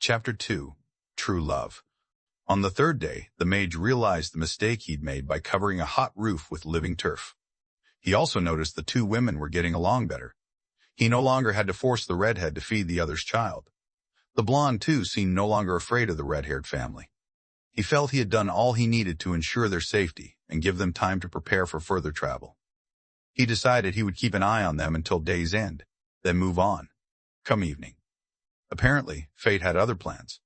Chapter 2. True Love. On the third day, the mage realized the mistake he'd made by covering a hot roof with living turf. He also noticed the two women were getting along better. He no longer had to force the redhead to feed the other's child. The blonde, too, seemed no longer afraid of the red-haired family. He felt he had done all he needed to ensure their safety and give them time to prepare for further travel. He decided he would keep an eye on them until day's end, then move on, come evening. Apparently, fate had other plans.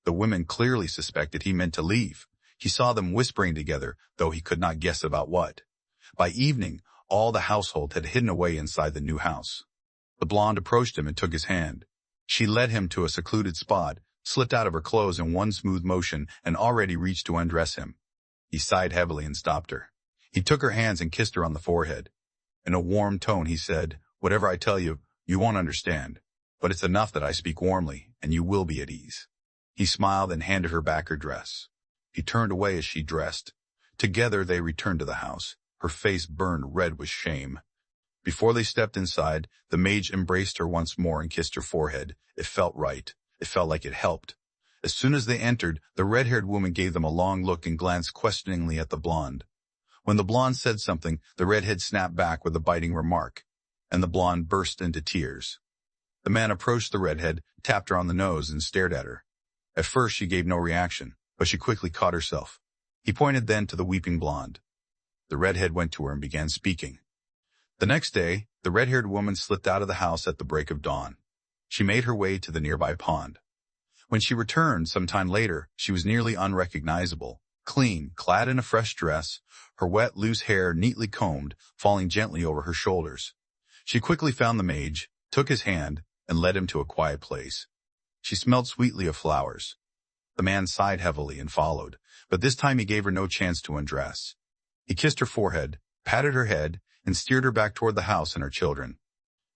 The women clearly suspected he meant to leave. He saw them whispering together, though he could not guess about what. By evening, all the household had hidden away inside the new house. The blonde approached him and took his hand. She led him to a secluded spot, slipped out of her clothes in one smooth motion, and already reached to undress him. He sighed heavily and stopped her. He took her hands and kissed her on the forehead. In a warm tone, he said, "Whatever I tell you, you won't understand. But it's enough that I speak warmly, and you will be at ease." He smiled and handed her back her dress. He turned away as she dressed. Together they returned to the house. Her face burned red with shame. Before they stepped inside, the mage embraced her once more and kissed her forehead. It felt right. It felt like it helped. As soon as they entered, the red-haired woman gave them a long look and glanced questioningly at the blonde. When the blonde said something, the redhead snapped back with a biting remark, and the blonde burst into tears. The man approached the redhead, tapped her on the nose, and stared at her. At first she gave no reaction, but she quickly caught herself. He pointed then to the weeping blonde. The redhead went to her and began speaking. The next day, the red-haired woman slipped out of the house at the break of dawn. She made her way to the nearby pond. When she returned some time later, she was nearly unrecognizable, clean, clad in a fresh dress, her wet, loose hair neatly combed, falling gently over her shoulders. She quickly found the mage, took his hand, and led him to a quiet place. She smelled sweetly of flowers. The man sighed heavily and followed, but this time he gave her no chance to undress. He kissed her forehead, patted her head, and steered her back toward the house and her children.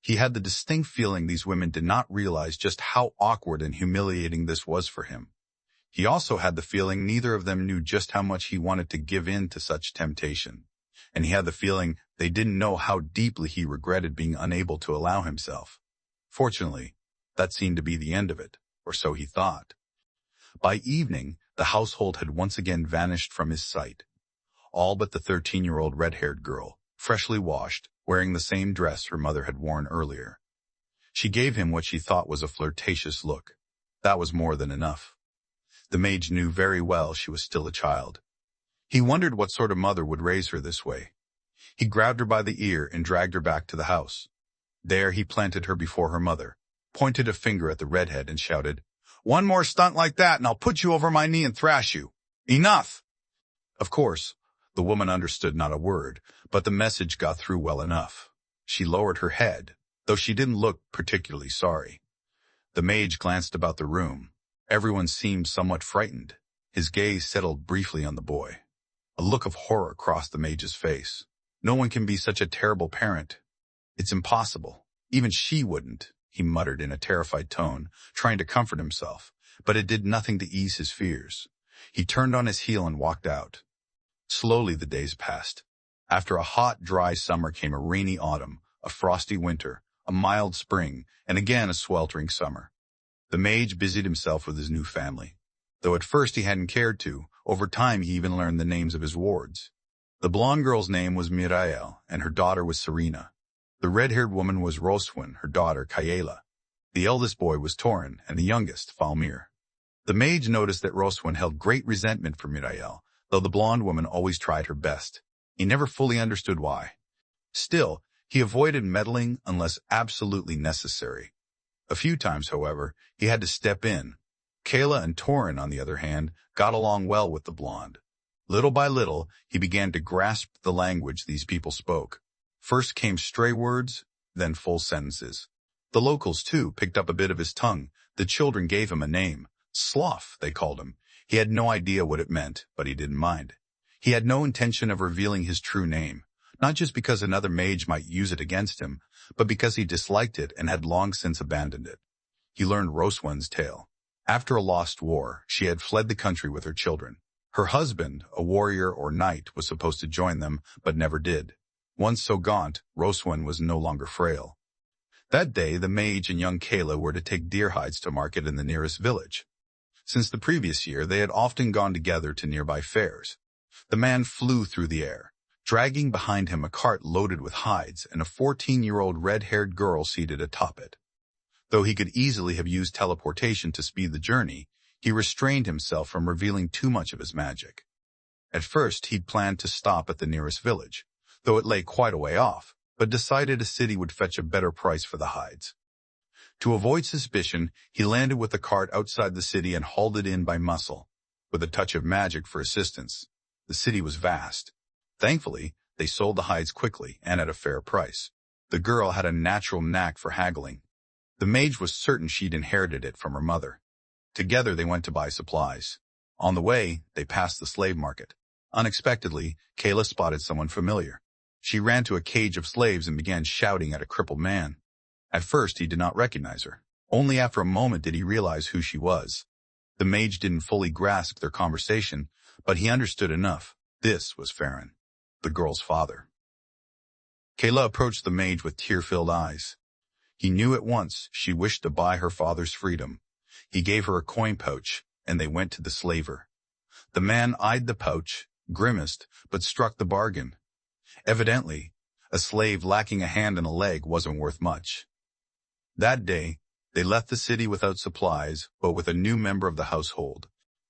He had the distinct feeling these women did not realize just how awkward and humiliating this was for him. He also had the feeling neither of them knew just how much he wanted to give in to such temptation. And he had the feeling they didn't know how deeply he regretted being unable to allow himself. Fortunately, that seemed to be the end of it, or so he thought. By evening, the household had once again vanished from his sight. All but the 13-year-old red-haired girl, freshly washed, wearing the same dress her mother had worn earlier. She gave him what she thought was a flirtatious look. That was more than enough. The mage knew very well she was still a child. He wondered what sort of mother would raise her this way. He grabbed her by the ear and dragged her back to the house. There he planted her before her mother, pointed a finger at the redhead and shouted, "One more stunt like that and I'll put you over my knee and thrash you. Enough!" Of course, the woman understood not a word, but the message got through well enough. She lowered her head, though she didn't look particularly sorry. The mage glanced about the room. Everyone seemed somewhat frightened. His gaze settled briefly on the boy. A look of horror crossed the mage's face. "No one can be such a terrible parent. It's impossible. Even she wouldn't," he muttered in a terrified tone, trying to comfort himself, but it did nothing to ease his fears. He turned on his heel and walked out. Slowly the days passed. After a hot, dry summer came a rainy autumn, a frosty winter, a mild spring, and again a sweltering summer. The mage busied himself with his new family. Though at first he hadn't cared to, over time he even learned the names of his wards. The blonde girl's name was Mirael, and her daughter was Serena. The red-haired woman was Roswin, her daughter Kayela. The eldest boy was Torin, and the youngest, Falmir. The mage noticed that Roswin held great resentment for Mirael, though the blonde woman always tried her best. He never fully understood why. Still, he avoided meddling unless absolutely necessary. A few times, however, he had to step in. Kayla and Torin, on the other hand, got along well with the blonde. Little by little, he began to grasp the language these people spoke. First came stray words, then full sentences. The locals, too, picked up a bit of his tongue. The children gave him a name. Sloth, they called him. He had no idea what it meant, but he didn't mind. He had no intention of revealing his true name, not just because another mage might use it against him, but because he disliked it and had long since abandoned it. He learned Roswin's tale. After a lost war, she had fled the country with her children. Her husband, a warrior or knight, was supposed to join them, but never did. Once so gaunt, Roswin was no longer frail. That day, the mage and young Kayla were to take deer hides to market in the nearest village. Since the previous year, they had often gone together to nearby fairs. The man flew through the air, dragging behind him a cart loaded with hides and a 14-year-old red-haired girl seated atop it. Though he could easily have used teleportation to speed the journey, he restrained himself from revealing too much of his magic. At first, he'd planned to stop at the nearest village, though it lay quite a way off, but decided a city would fetch a better price for the hides. To avoid suspicion, he landed with the cart outside the city and hauled it in by muscle, with a touch of magic for assistance. The city was vast. Thankfully, they sold the hides quickly and at a fair price. The girl had a natural knack for haggling. The mage was certain she'd inherited it from her mother. Together they went to buy supplies. On the way, they passed the slave market. Unexpectedly, Kayla spotted someone familiar. She ran to a cage of slaves and began shouting at a crippled man. At first, he did not recognize her. Only after a moment did he realize who she was. The mage didn't fully grasp their conversation, but he understood enough. This was Farron, the girl's father. Kayla approached the mage with tear-filled eyes. He knew at once she wished to buy her father's freedom. He gave her a coin pouch, and they went to the slaver. The man eyed the pouch, grimaced, but struck the bargain. Evidently, a slave lacking a hand and a leg wasn't worth much. That day, they left the city without supplies, but with a new member of the household.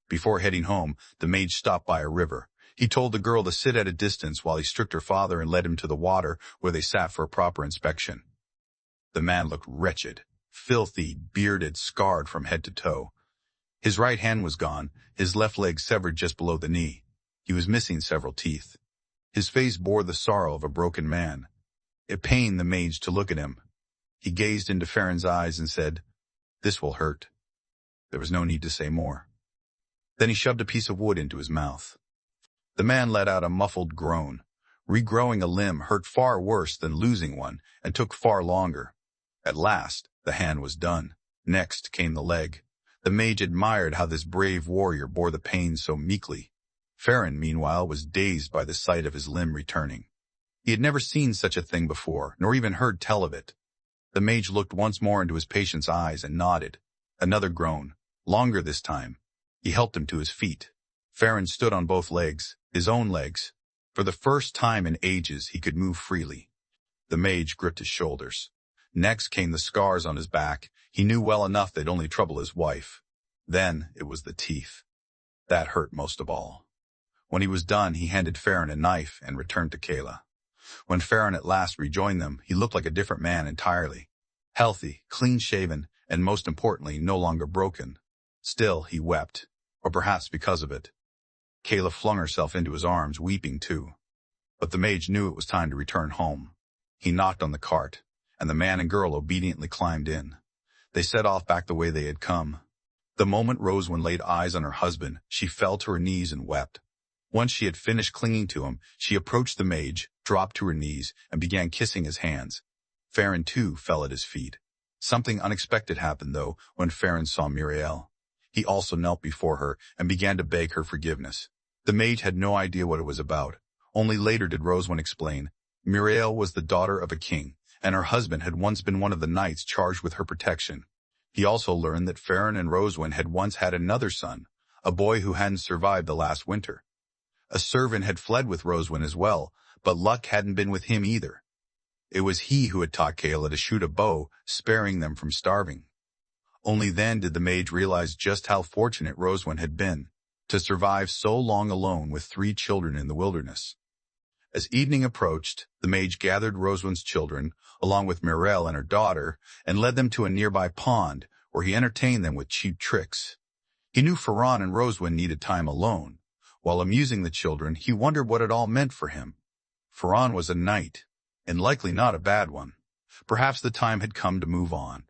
Before heading home, the mage stopped by a river. He told the girl to sit at a distance while he stripped her father and led him to the water where they sat for a proper inspection. The man looked wretched, filthy, bearded, scarred from head to toe. His right hand was gone, his left leg severed just below the knee. He was missing several teeth. His face bore the sorrow of a broken man. It pained the mage to look at him. He gazed into Farron's eyes and said, "This will hurt." There was no need to say more. Then he shoved a piece of wood into his mouth. The man let out a muffled groan. Regrowing a limb hurt far worse than losing one and took far longer. At last, the hand was done. Next came the leg. The mage admired how this brave warrior bore the pain so meekly. Farron, meanwhile, was dazed by the sight of his limb returning. He had never seen such a thing before, nor even heard tell of it. The mage looked once more into his patient's eyes and nodded. Another groan, longer this time. He helped him to his feet. Farron stood on both legs, his own legs. For the first time in ages, he could move freely. The mage gripped his shoulders. Next came the scars on his back. He knew well enough they'd only trouble his wife. Then it was the teeth. That hurt most of all. When he was done, he handed Farron a knife and returned to Kayla. When Farron at last rejoined them, he looked like a different man entirely. Healthy, clean-shaven, and most importantly, no longer broken. Still, he wept, or perhaps because of it. Kayla flung herself into his arms, weeping too. But the mage knew it was time to return home. He knocked on the cart, and the man and girl obediently climbed in. They set off back the way they had come. The moment Rosewyn laid eyes on her husband, she fell to her knees and wept. Once she had finished clinging to him, she approached the mage, dropped to her knees, and began kissing his hands. Farron, too, fell at his feet. Something unexpected happened, though, when Farron saw Muriel. He also knelt before her and began to beg her forgiveness. The mage had no idea what it was about. Only later did Rosewyn explain. Muriel was the daughter of a king, and her husband had once been one of the knights charged with her protection. He also learned that Farron and Rosewyn had once had another son, a boy who hadn't survived the last winter. A servant had fled with Rosewyn as well, but luck hadn't been with him either. It was he who had taught Kayla to shoot a bow, sparing them from starving. Only then did the mage realize just how fortunate Rosewyn had been, to survive so long alone with 3 children in the wilderness. As evening approached, the mage gathered Rosewyn's children, along with Muriel and her daughter, and led them to a nearby pond, where he entertained them with cheap tricks. He knew Farron and Rosewyn needed time alone. While amusing the children, he wondered what it all meant for him. Farron was a knight, and likely not a bad one. Perhaps the time had come to move on.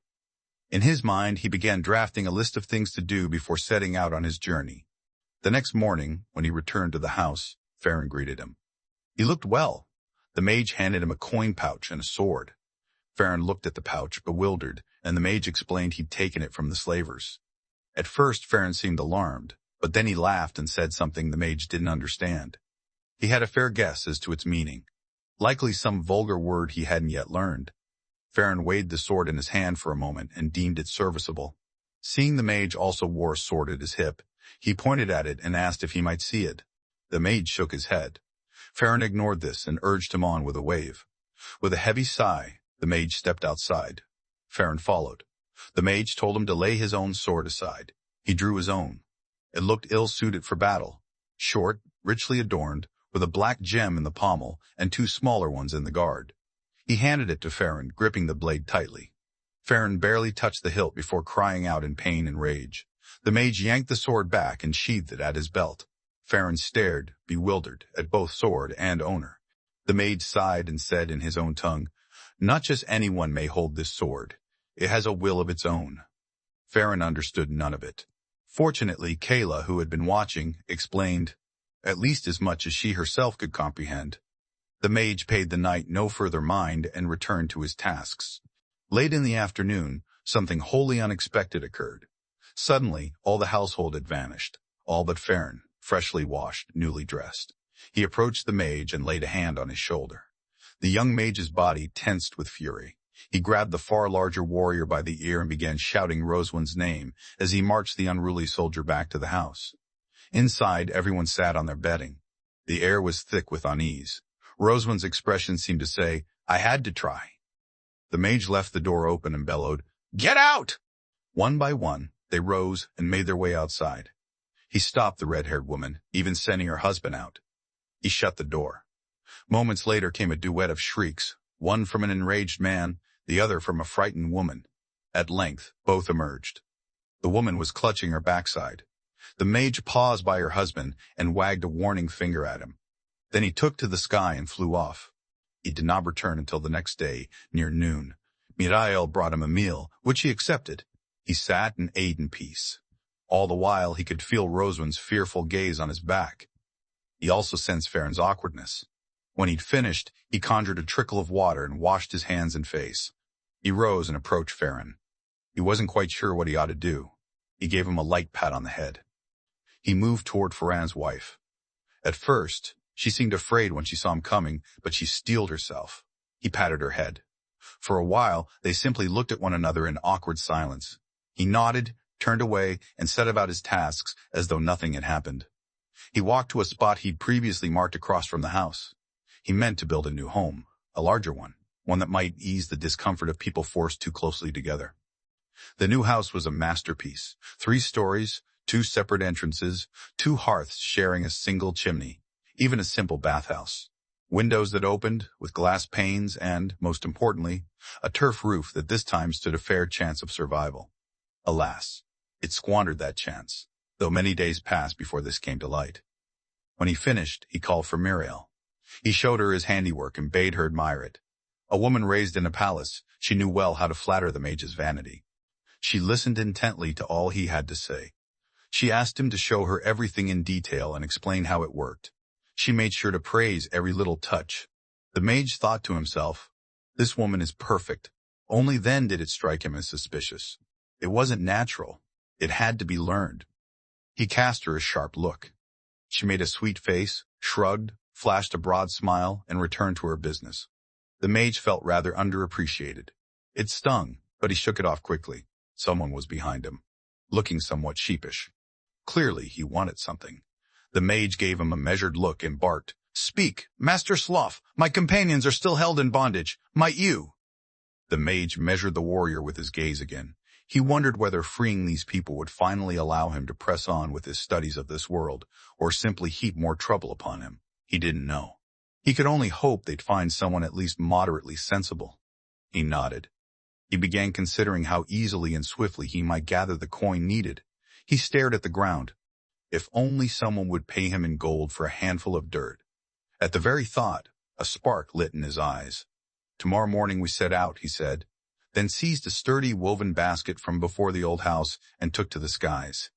In his mind, he began drafting a list of things to do before setting out on his journey. The next morning, when he returned to the house, Farron greeted him. He looked well. The mage handed him a coin pouch and a sword. Farron looked at the pouch, bewildered, and the mage explained he'd taken it from the slavers. At first, Farron seemed alarmed, but then he laughed and said something the mage didn't understand. He had a fair guess as to its meaning. Likely some vulgar word he hadn't yet learned. Farron weighed the sword in his hand for a moment and deemed it serviceable. Seeing the mage also wore a sword at his hip, he pointed at it and asked if he might see it. The mage shook his head. Farron ignored this and urged him on with a wave. With a heavy sigh, the mage stepped outside. Farron followed. The mage told him to lay his own sword aside. He drew his own. It looked ill-suited for battle. Short, richly adorned, with a black gem in the pommel and two smaller ones in the guard. He handed it to Farron, gripping the blade tightly. Farron barely touched the hilt before crying out in pain and rage. The mage yanked the sword back and sheathed it at his belt. Farron stared, bewildered, at both sword and owner. The mage sighed and said in his own tongue, "Not just anyone may hold this sword. It has a will of its own." Farron understood none of it. Fortunately, Kayla, who had been watching, explained, at least as much as she herself could comprehend. The mage paid the knight no further mind and returned to his tasks. Late in the afternoon, something wholly unexpected occurred. Suddenly, all the household had vanished, all but Farron, freshly washed, newly dressed. He approached the mage and laid a hand on his shoulder. The young mage's body tensed with fury. He grabbed the far larger warrior by the ear and began shouting Roswin's name as he marched the unruly soldier back to the house. Inside, everyone sat on their bedding. The air was thick with unease. Roswin's expression seemed to say, "I had to try." The mage left the door open and bellowed, "Get out!" One by one, they rose and made their way outside. He stopped the red-haired woman, even sending her husband out. He shut the door. Moments later came a duet of shrieks, one from an enraged man, the other from a frightened woman. At length, both emerged. The woman was clutching her backside. The mage paused by her husband and wagged a warning finger at him. Then he took to the sky and flew off. He did not return until the next day, near noon. Mirael brought him a meal, which he accepted. He sat and ate in peace. All the while, he could feel Roswin's fearful gaze on his back. He also sensed Farron's awkwardness. When he'd finished, he conjured a trickle of water and washed his hands and face. He rose and approached Farron. He wasn't quite sure what he ought to do. He gave him a light pat on the head. He moved toward Farron's wife. At first, she seemed afraid when she saw him coming, but she steeled herself. He patted her head. For a while, they simply looked at one another in awkward silence. He nodded, turned away, and set about his tasks as though nothing had happened. He walked to a spot he'd previously marked across from the house. He meant to build a new home, a larger one that might ease the discomfort of people forced too closely together. The new house was a masterpiece. 3 stories, 2 separate entrances, 2 hearths sharing a single chimney, even a simple bathhouse. Windows that opened, with glass panes and, most importantly, a turf roof that this time stood a fair chance of survival. Alas, it squandered that chance, though many days passed before this came to light. When he finished, he called for Muriel. He showed her his handiwork and bade her admire it. A woman raised in a palace, she knew well how to flatter the mage's vanity. She listened intently to all he had to say. She asked him to show her everything in detail and explain how it worked. She made sure to praise every little touch. The mage thought to himself, "This woman is perfect." Only then did it strike him as suspicious. It wasn't natural. It had to be learned. He cast her a sharp look. She made a sweet face, shrugged, flashed a broad smile, and returned to her business. The mage felt rather underappreciated. It stung, but he shook it off quickly. Someone was behind him, looking somewhat sheepish. Clearly, he wanted something. The mage gave him a measured look and barked, "Speak, Master Sloth, my companions are still held in bondage. Might you?" The mage measured the warrior with his gaze again. He wondered whether freeing these people would finally allow him to press on with his studies of this world, or simply heap more trouble upon him. He didn't know. He could only hope they'd find someone at least moderately sensible. He nodded. He began considering how easily and swiftly he might gather the coin needed. He stared at the ground. If only someone would pay him in gold for a handful of dirt. At the very thought, a spark lit in his eyes. "Tomorrow morning we set out," he said, then seized a sturdy woven basket from before the old house and took to the skies.